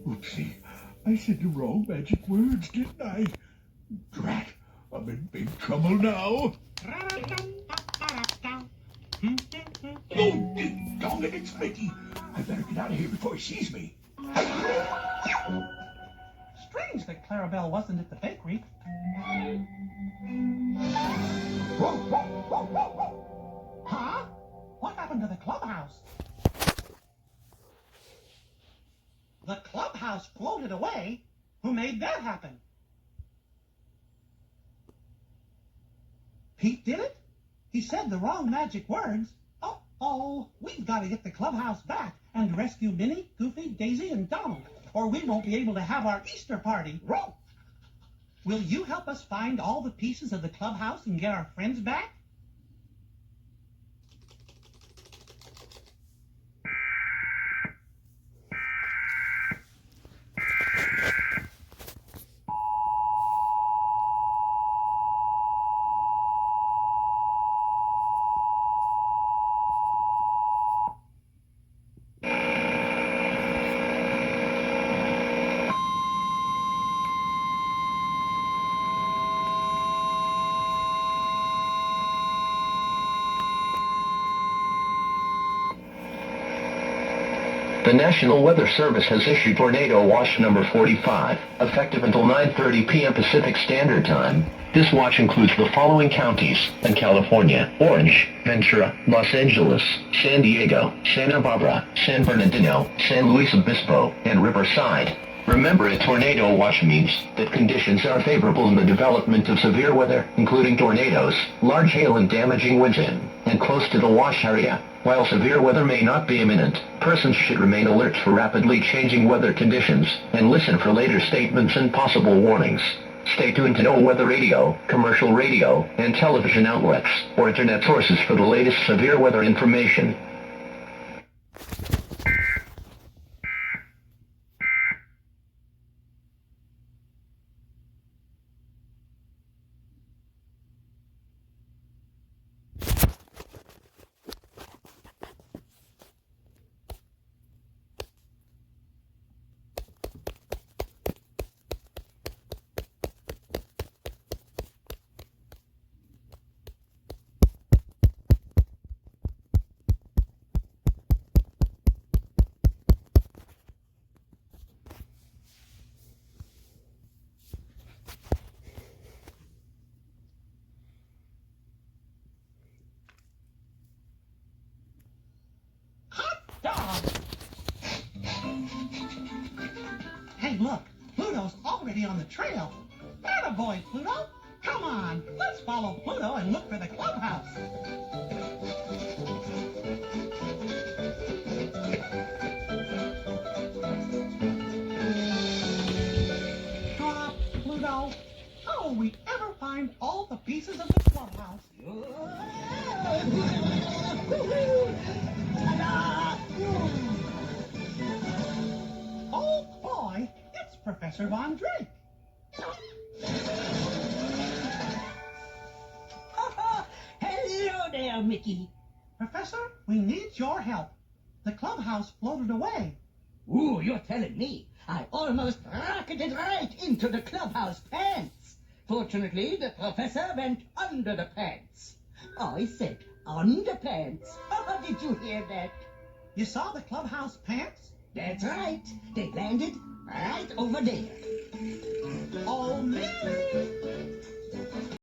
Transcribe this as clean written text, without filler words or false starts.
Oopsie, I said the wrong magic words, didn't I? Drat, I'm in big trouble now. Oh, dong it, it's Mickey. I better get out of here before he sees me. Strange that Clarabelle wasn't at the bakery. Huh? What happened to the clubhouse? The clubhouse floated away? Who made that happen? Pete did it? He said the wrong magic words. Uh-oh, we've got to get the clubhouse back and rescue Minnie, Goofy, Daisy, and Donald, or we won't be able to have our Easter party. Will you help us find all the pieces of the clubhouse and get our friends back? The National Weather Service has issued Tornado Watch number 45, effective until 9:30 p.m. Pacific Standard Time. This watch includes the following counties in California: Orange, Ventura, Los Angeles, San Diego, Santa Barbara, San Bernardino, San Luis Obispo, and Riverside. Remember, a tornado watch means that conditions are favorable in the development of severe weather, including tornadoes, large hail and damaging winds in and close to the watch area. While severe weather may not be imminent, persons should remain alert for rapidly changing weather conditions and listen for later statements and possible warnings. Stay tuned to weather radio, commercial radio, and television outlets or internet sources for the latest severe weather information. Hey, look, Pluto's already on the trail. Attaboy, Pluto. Come on, let's follow Pluto and look for the clubhouse. Pluto, how will we ever find all the pieces of the clubhouse? Oh boy, it's Professor Von Drake. Hello there, Mickey. Professor, we need your help. The clubhouse floated away. Ooh, you're telling me. I almost rocketed right into the clubhouse pants. Fortunately, the professor went under the pants. I said underpants. Did you hear that? You saw the clubhouse pants? That's right. They landed right over there. Oh, man!